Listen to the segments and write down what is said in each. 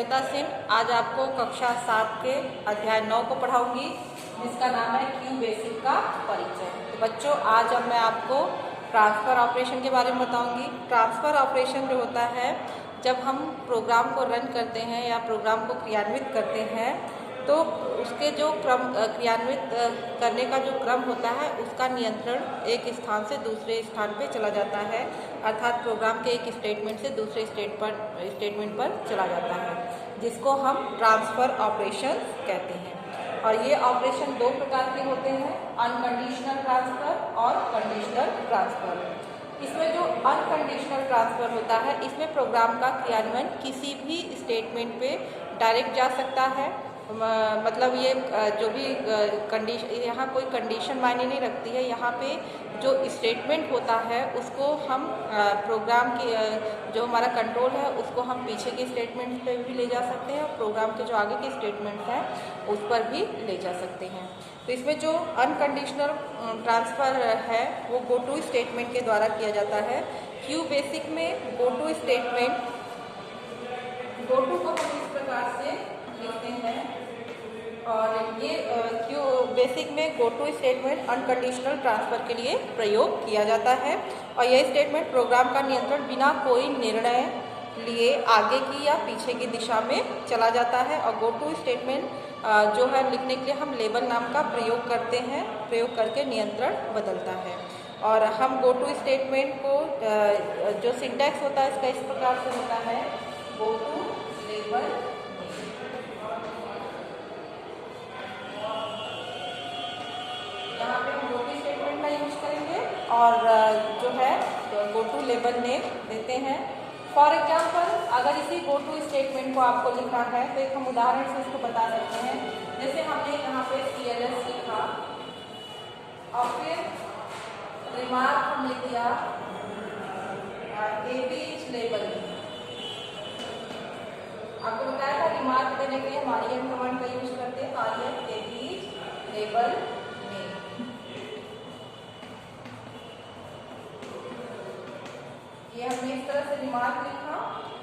स्मिता सिंह आज आपको कक्षा 7 के अध्याय 9 को पढ़ाऊंगी, जिसका नाम है क्यू बेसिक का परिचय। तो बच्चों, आज अब मैं आपको ट्रांसफ़र ऑपरेशन के बारे में बताऊंगी। ट्रांसफ़र ऑपरेशन जो होता है, जब हम प्रोग्राम को रन करते हैं या प्रोग्राम को क्रियान्वित करते हैं, तो उसके जो क्रियान्वित करने का जो क्रम होता है, उसका नियंत्रण एक स्थान से दूसरे स्थान पे चला जाता है, अर्थात प्रोग्राम के एक स्टेटमेंट से दूसरे स्टेटमेंट पर चला जाता है, जिसको हम ट्रांसफ़र ऑपरेशन कहते हैं। और ये ऑपरेशन दो प्रकार के होते हैं, अनकंडीशनल ट्रांसफ़र और कंडीशनल ट्रांसफ़र। इसमें जो अनकंडीशनल ट्रांसफ़र होता है, इसमें प्रोग्राम का क्रियान्वयन किसी भी स्टेटमेंट पे डायरेक्ट जा सकता है। मतलब ये जो भी कंडीशन, यहाँ कोई कंडीशन मायने नहीं रखती है। यहाँ पे जो स्टेटमेंट होता है, उसको हम प्रोग्राम की जो हमारा कंट्रोल है, उसको हम पीछे के स्टेटमेंट पे भी ले जा सकते हैं और प्रोग्राम के जो आगे के स्टेटमेंट्स हैं उस पर भी ले जा सकते हैं। तो इसमें जो अनकंडीशनल ट्रांसफ़र है, वो गो टू स्टेटमेंट के द्वारा किया जाता है। क्यू बेसिक में go to statement, go to को हम इस प्रकार से लिखते हैं, और ये क्यू बेसिक में go to statement unconditional transfer के लिए प्रयोग किया जाता है। और यह स्टेटमेंट प्रोग्राम का नियंत्रण बिना कोई निर्णय लिए आगे की या पीछे की दिशा में चला जाता है। और गो टू स्टेटमेंट जो है, लिखने के लिए हम लेबल नाम का प्रयोग करते हैं, प्रयोग करके नियंत्रण बदलता है। और हम गो टू स्टेटमेंट को जो सिंटैक्स होता है, इसका इस प्रकार से होता है, गो टू लेबल, यहाँ पे हम गो टू स्टेटमेंट का यूज करेंगे और जो है गो टू लेबल नेम देते हैं। फॉर एग्जाम्पल, अगर इसी गो टू स्टेटमेंट को आपको लिखना है, तो एक हम उदाहरण से इसको बता सकते हैं। जैसे हमने यहाँ पे CLS लिखा और फिर रिमार्क हमने दिया AB इज लेबल। आपको बताया था रिमार्क देने के लिए हम REN कमांड का यूज करते हैं, REN AB इज लेबल। ये हमने इस तरह से रिमार्क लिखा।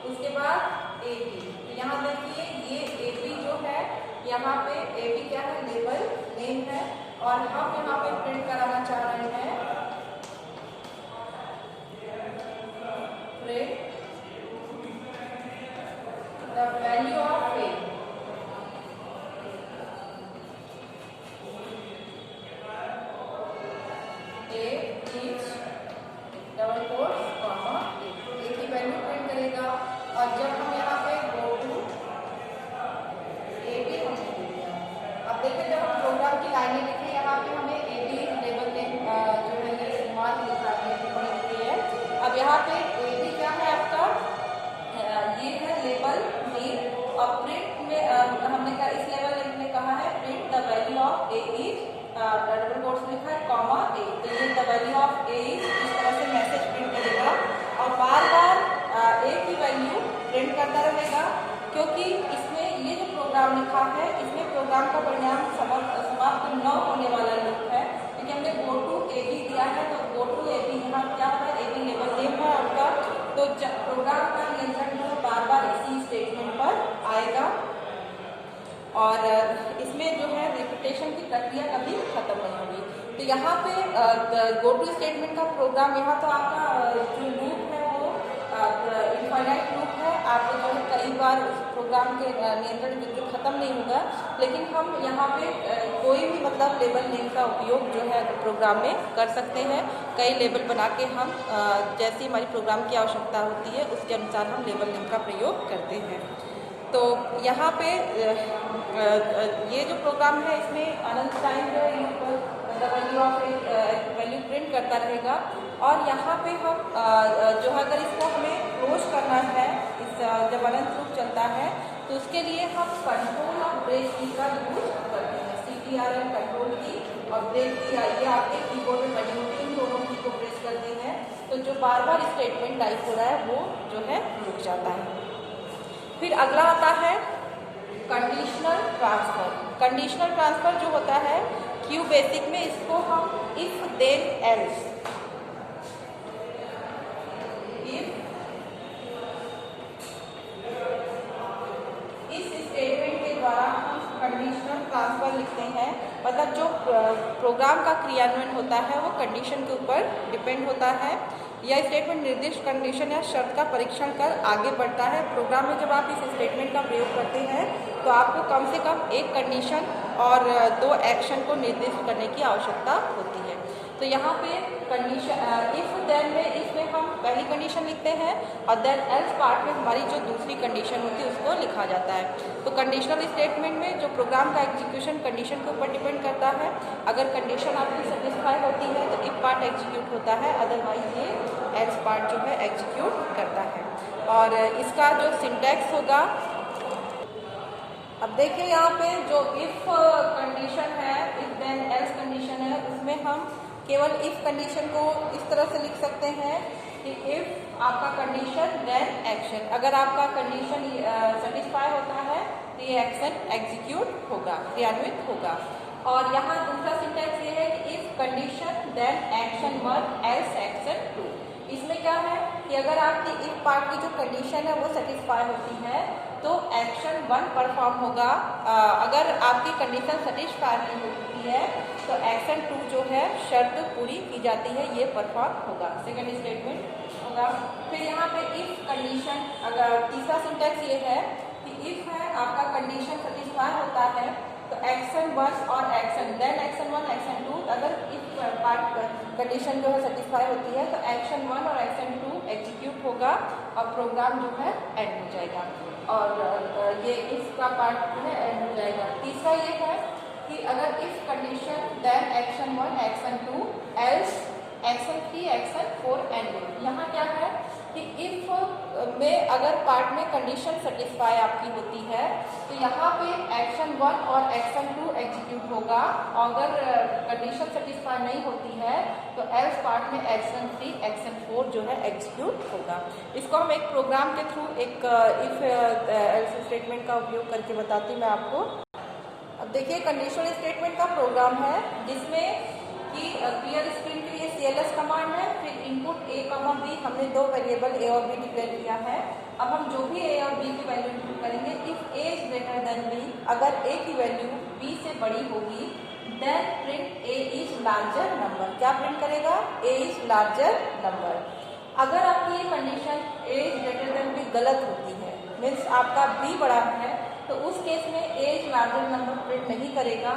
उसके बाद AB, तो यहाँ देखिए ये AB जो है, यहाँ पे AB क्या है, लेबल नेम है, और हम यहाँ पे प्रिंट कराना चाह रहे हैं print the value of A। Double quotes comma A की वैल्यू प्रिंट करेगा। और जब हम यहाँ पे गो टू AB हमने दे दिया। अब देखिए, जब हम प्रोग्राम की लाइनें लिखे, यहाँ पे हमें AB लेबल नेम जो है ये रिमार्क लिखा है, टिप्पणी लिखी है। अब यहाँ पे AB क्या है आपका, ये है लेबल नेम, और प्रिंट में हमने कहा, इस लेवल नेम में कहा है print the value of A is, double quotes लिखा है, कॉमा A। तो ये the value of A is इस तरह से मैसेज प्रिंट करेगा और बार बार A की वैल्यू प्रिंट करता रहेगा, क्योंकि इसमें ये जो प्रोग्राम लिखा है, इसमें प्रोग्राम का परिणाम समाप्त न होने वाला लूप है, क्योंकि हमने गो टू AB दिया है। तो गो टू AB यहाँ क्या है, AB लेबल नेम है आपका। तो प्रोग्राम का नियंत्रण जो बार बार इसी स्टेटमेंट पर आएगा, और इसमें जो है रिपीटेशन की प्रक्रिया कभी खत्म नहीं होगी। तो यहाँ पे गो टू स्टेटमेंट का प्रोग्राम, यहाँ तो आपका जो लूप है वो इनफाइनाइट लूप है। आप जो है कई बार उस प्रोग्राम के नियंत्रण बिल्कुल खत्म नहीं होगा, लेकिन हम यहाँ पे कोई भी मतलब लेबल नेम का उपयोग जो है प्रोग्राम में कर सकते हैं। कई लेबल बना के हम जैसी हमारी प्रोग्राम की आवश्यकता होती है, उसके अनुसार हम लेबल नेम का प्रयोग करते हैं। तो यहाँ पे ये जो प्रोग्राम है, इसमें अनंत टाइम जो है वैल्यू ऑफ वैल्यू प्रिंट करता रहेगा। और यहाँ पे हम जो है, अगर इसको हमें क्लोज करना है, इस जब अनंत लूप चलता है, तो उसके लिए हम कंट्रोल और ब्रेक की का यूज करते हैं। CTRL कंट्रोल की और ब्रेक की, ये आपके कीबोर्ड में बनी होती है, इन दोनों की को प्रेस करते हैं, तो जो बार बार स्टेटमेंट टाइप हो रहा है वो जो है रुक जाता है। फिर अगला आता है कंडीशनल ट्रांसफ़र। कंडीशनल ट्रांसफ़र जो होता है क्यू बेसिक में, इसको हम इफ देन एल्स, इफ लिखते हैं, मतलब जो प्रोग्राम का क्रियान्वयन होता है वो कंडीशन के ऊपर डिपेंड होता है। यह स्टेटमेंट निर्दिष्ट कंडीशन या शर्त का परीक्षण कर आगे बढ़ता है। प्रोग्राम में जब आप इस स्टेटमेंट का प्रयोग करते हैं तो आपको कम से कम एक कंडीशन और 2 एक्शन को निर्दिष्ट करने की आवश्यकता होती है। तो यहाँ पे कंडीशन इफ देन में इसमें हम पहली कंडीशन लिखते हैं और देन एल्स पार्ट में हमारी जो दूसरी कंडीशन होती है उसको लिखा जाता है। तो कंडीशनल स्टेटमेंट में जो प्रोग्राम का एग्जीक्यूशन कंडीशन के ऊपर डिपेंड करता है। अगर कंडीशन आपकी सेटिस्फाई होती है तो इफ पार्ट एग्जीक्यूट होता है, अदरवाइज ये एल्स पार्ट जो है एग्जीक्यूट करता है। और इसका जो सिंटैक्स होगा, अब देखिए यहाँ पे जो इफ कंडीशन है, इफ देन एल्स कंडीशन है, उसमें हम केवल इफ कंडीशन को इस तरह से लिख सकते हैं कि इफ आपका कंडीशन देन एक्शन, अगर आपका कंडीशन सेटिस्फाई होता है तो ये एक्शन एग्जीक्यूट होगा, क्रियान्वित होगा। और यहाँ दूसरा सिंटैक्स ये है कि if condition then action 1 else action 2। इसमें क्या है कि अगर आपकी इफ पार्ट की जो कंडीशन है वो सेटिस्फाई होती है तो एक्शन 1 परफॉर्म होगा। अगर आपकी कंडीशन सेटिस्फाई नहीं होती है तो एक्शन 2 जो है शर्त पूरी की जाती है, ये परफॉर्म होगा, सेकंड स्टेटमेंट होगा। फिर यहाँ पे इफ कंडीशन, अगर तीसरा सिंटैक्स ये है कि इफ है आपका कंडीशन सेटिस्फाई होता है तो एक्शन 1 और एक्शन देन एक्शन 1 एक्शन 2, अगर इफ पार्ट कंडीशन जो है सेटिस्फाई होती है तो एक्शन 1 और एक्शन 2 एग्जीक्यूट होगा और प्रोग्राम जो है एंड हो जाएगा और ये इसका पार्ट जो है एंड हो जाएगा। तीसरा ये है कि अगर if condition then action 1 action 2 else action 3 action 4 end. यहाँ क्या है कि इफ में अगर पार्ट में कंडीशन सेटिस्फाई आपकी होती है तो यहाँ पे एक्शन 1 और एक्शन 2 एग्जीक्यूट होगा। अगर कंडीशन सेटिस्फाई नहीं होती है तो एल्स पार्ट में एक्शन 3 एक्शन 4 जो है एग्जीक्यूट होगा। इसको हम एक प्रोग्राम के थ्रू एक इफ एल्स स्टेटमेंट का उपयोग करके बताती हूँ मैं आपको। अब देखिए कंडीशनल स्टेटमेंट का प्रोग्राम है जिसमें कि क्लियर स्क्रीन के लिए CLS कमांड है, फिर इनपुट A, B, हमने 2 वेरिएबल A और B डिक्लेयर किया है। अब हम जो भी A और B की वैल्यू इनपुट करेंगे, if A is greater than B, अगर A की वैल्यू B से बड़ी होगी then print A is larger number. क्या प्रिंट करेगा? A is larger number. अगर आपकी ये condition A is greater than B गलत होती है, मीन्स आपका B बड़ा है, तो उस केस में A is larger number print नहीं करेगा,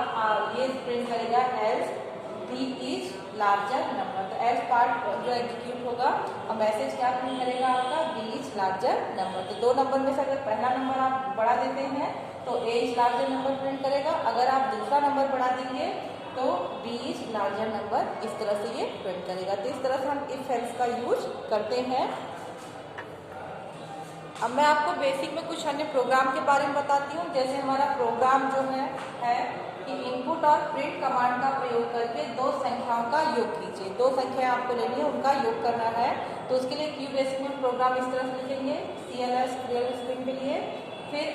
ये प्रिंट करेगा else B is larger number. तो एल्स पार्ट जो एग्जीक्यूट होगा और मैसेज क्या प्रिंट करेगा आपका B इज लार्जर नंबर। तो 2 नंबर में से अगर पहला नंबर आप बढ़ा देते हैं तो A is larger number print करेगा, अगर आप दूसरा नंबर बढ़ा देंगे तो B इज लार्जर नंबर, इस तरह से ये प्रिंट करेगा। तो इस तरह से हम इफ एल्स का यूज करते हैं। अब मैं आपको बेसिक में कुछ अन्य प्रोग्राम के बारे में बताती हूँ। जैसे हमारा प्रोग्राम जो है कि इनपुट और प्रिंट कमांड का प्रयोग करके 2 संख्याओं का योग कीजिए। 2 संख्याएं आपको लेनी है, उनका योग करना है। तो उसके लिए क्यू बेसिक में प्रोग्राम इस तरह से लिखेंगे, CLS क्लियर स्क्रीन के लिए। फिर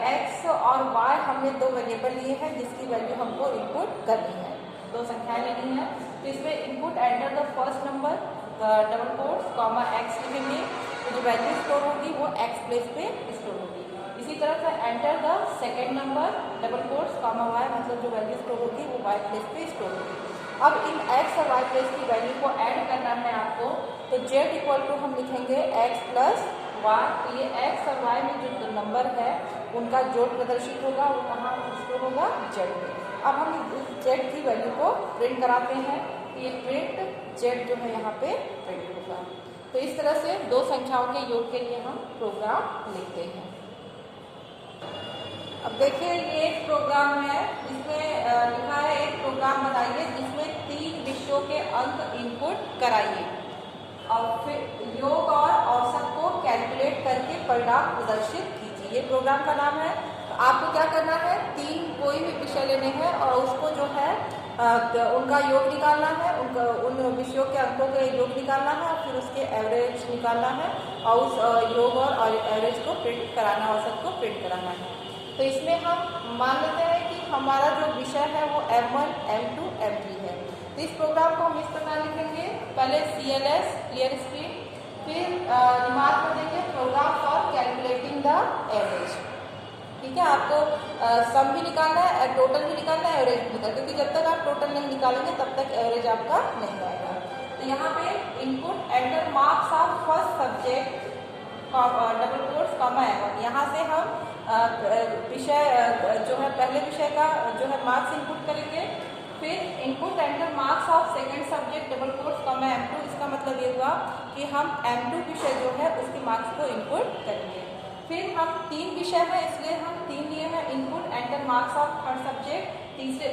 x और y हमने 2 वेरिएबल लिए हैं जिसकी वैल्यू हमको इनपुट करनी है, 2 संख्याएं लेनी है। तो इसमें input enter the first number double quotes comma x लिखेंगे, तो जो वैल्यू स्टोर होगी वो x प्लेस पे स्टोर होगी। इसी तरह से enter the second number double quotes comma y, मतलब जो वैल्यू स्टोर होगी वो y प्लेस पे स्टोर होगी। अब इन x और y प्लेस की वैल्यू को ऐड करना है आपको, तो z इक्वल टू हम लिखेंगे x प्लस y। तो ये x और y में जो नंबर है उनका जोड़ प्रदर्शित होगा, वो कहाँ स्टोर होगा? z में। अब हम इस z की वैल्यू को प्रिंट कराते हैं, ये प्रिंट z जो है यहाँ पे प्रिंट होगा। तो इस तरह से 2 संख्याओं के योग के लिए हम प्रोग्राम लिखते हैं। अब देखिए ये एक प्रोग्राम है जिसमें लिखा है एक प्रोग्राम बनाइए जिसमें 3 विषयों के अंक इनपुट कराइए और फिर योग और औसत को कैलकुलेट करके परिणाम प्रदर्शित कीजिए। ये प्रोग्राम का नाम है। तो आपको क्या करना है, 3 कोई भी विषय लेने हैं और उसको जो है उनका योग निकालना है, उन विषयों के अंकों का योग निकालना है और फिर उसके एवरेज निकालना है और उस योग और एवरेज को प्रिंट कराना, औसत को प्रिंट कराना है। तो इसमें हम मान लेते हैं कि हमारा जो विषय है वो M1, M2, M3 है। तो इस प्रोग्राम को हम इस प्रकार लिखेंगे, पहले CLS क्लियर स्क्रीन, फिर रिमार्क कर देंगे program for calculating the average. ठीक है, आपको सम भी निकालना है, टोटल भी निकालना है, एवरेज भी निकालना है, क्योंकि जब तक आप टोटल नहीं निकालेंगे तब तक एवरेज आपका नहीं आएगा। तो यहाँ पे input enter marks of first subject double quotes comma M one, यहाँ से हम विषय जो है पहले विषय का जो है मार्क्स इनपुट करेंगे। फिर input enter marks of second subject double quotes comma M2, इसका मतलब ये हुआ कि हम M2 विषय जो है उसके मार्क्स को इनपुट करेंगे। फिर हम 3 विषय हैं इसलिए हम 3 लिए हैं, input enter marks of third subject, तीसरे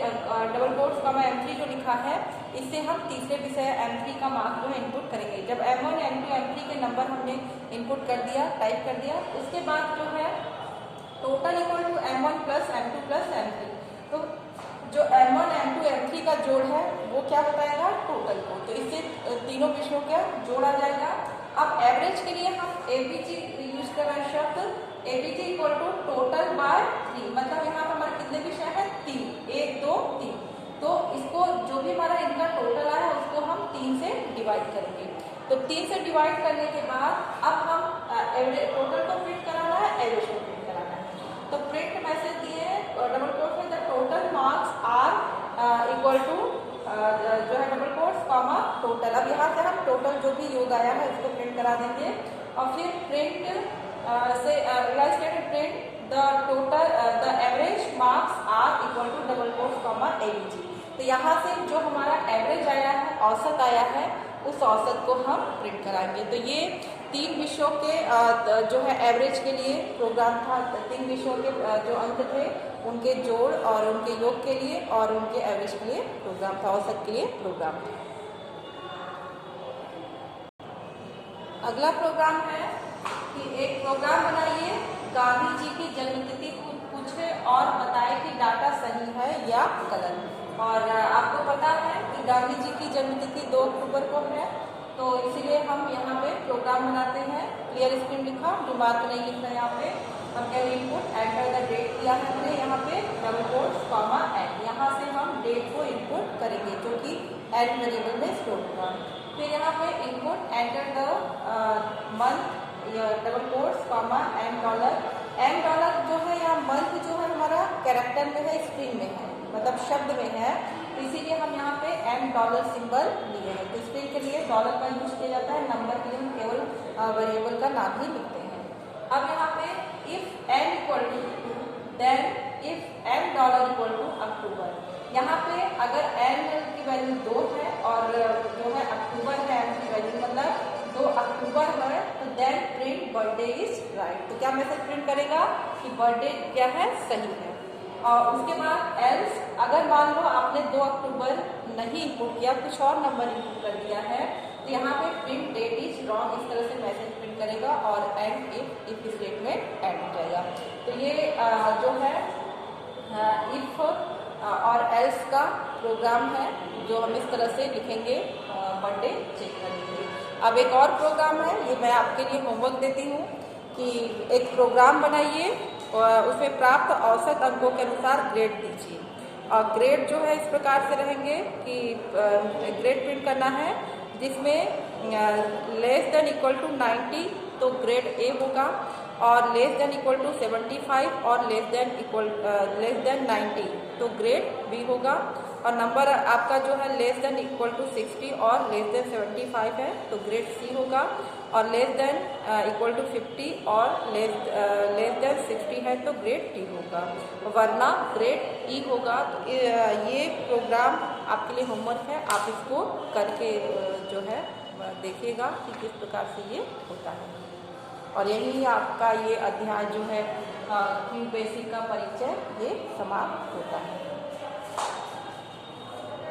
डबल कोट्स कॉमा M3 जो लिखा है इससे हम तीसरे विषय M3 का मार्क्स जो है इनपुट करेंगे। जब M1 M2 M3 के नंबर हमने इनपुट कर दिया, टाइप कर दिया, उसके बाद जो है total equal to M1 plus M2 plus M3, तो जो M1 M2 M3 का जोड़ है वो क्या बताएगा, टोटल को, तो इससे तीनों विषयों का जोड़ा जाएगा। अब एवरेज के लिए हम ABG यूज कर रहे हैं शब्द, ABG equal to total by 3, मतलब यहाँ पर हमारे कितने विषय हैं, 3, 1 2 3, तो इसको जो भी हमारा इनका टोटल आया उसको हम 3 से डिवाइड करेंगे। तो 3 से डिवाइड करने के बाद अब हम एवरेज टोटल को प्रिंट कराना है, एवरेज को प्रिंट कराना है। तो प्रिंट मैसेज दिए डबल कोट्स में the total marks are equal to जो है डबल कोट्स कॉमा टोटल। अब यहाँ से हम टोटल जो भी योग आया है उसको प्रिंट करा देंगे और फिर प्रिंट से print the total the average marks are equal to double quotes comma ABG। तो यहाँ से जो हमारा एवरेज आया है, औसत आया है, उस औसत को हम प्रिंट कराएंगे। तो ये 3 विषयों के जो है एवरेज के लिए प्रोग्राम था, 3 विषयों के जो अंक थे उनके जोड़ और उनके योग के लिए और उनके एवरेज के लिए प्रोग्राम था, औसत के लिए प्रोग्राम था। अगला प्रोग्राम है कि एक प्रोग्राम बनाइए, गांधी जी की जन्मतिथि पूछे और बताए कि डाटा सही है या गलत। और आपको पता है कि गांधी जी की जन्मतिथि 2 अक्टूबर को है, तो इसीलिए हम यहाँ पे प्रोग्राम बनाते हैं। क्लियर स्क्रीन लिखा, दिमाग नहीं लिख रहे, यहाँ पे हम क्या इनपुट एंटर द डेट दिया है हमने, यहाँ पे डबल कोट्स कॉमा एंड, यहाँ से हम डेट को इनपुट करेंगे जो कि एंड वेरिएबल में स्टोर होगा। फिर यहाँ पे input enter the month double quotes comma and dollar, and dollar जो है यहाँ मंथ जो है हमारा कैरेक्टर में है, स्ट्रिंग में है, मतलब शब्द में है, तो इसीलिए हम यहाँ पे एंड डॉलर सिंबल लिए हैं। तो स्ट्रिंग के लिए डॉलर का यूज किया जाता है, नंबर के लिए हम केवल वेरिएबल का नाम ही लिखते हैं। अब यहाँ पे if N equal to 2 then if N dollar equal to October, यहाँ पे अगर एन की वैल्यू 2 है और जो है अक्टूबर है एन की वैल्यू मतलब 2 अक्टूबर है, तो then print birthday is right. तो क्या मैसेज प्रिंट करेगा कि बर्थडे क्या है, सही है। और उसके बाद एल्स, अगर मान लो आपने 2 अक्टूबर नहीं इनपुट किया, कुछ और नंबर इनपुट कर दिया है, तो यहाँ पे प्रिंट डेट इज रॉन्ग, इस तरह से मैसेज प्रिंट करेगा और एंड इफ स्टेटमेंट ऐड हो जाएगा। तो ये जो है इफ और एल्स का प्रोग्राम है जो हम इस तरह से लिखेंगे, बर्थडे चेक करेंगे। अब एक और प्रोग्राम है, ये मैं आपके लिए होमवर्क देती हूँ कि एक प्रोग्राम बनाइए और उसमें प्राप्त औसत अंकों के अनुसार ग्रेड दीजिए। और ग्रेड जो है इस प्रकार से रहेंगे कि ग्रेड प्रिंट करना है जिसमें लेस देन इक्वल टू 90 तो ग्रेड ए होगा, और लेस देन इक्वल टू 75 और लेस देन 90 तो ग्रेड बी होगा। और नंबर आपका जो है लेस देन इक्वल टू 60 और लेस देन 75 है तो ग्रेड सी होगा, और लेस देन इक्वल टू 50 और लेस देन 60 है तो ग्रेड डी होगा, वरना ग्रेड ई होगा। तो ये प्रोग्राम आपके लिए होमवर्क है, आप इसको करके जो है देखिएगा कि किस प्रकार से ये होता है। और यही आपका ये अध्याय जो है क्यू बेसिक का परिचय ये समाप्त होता है।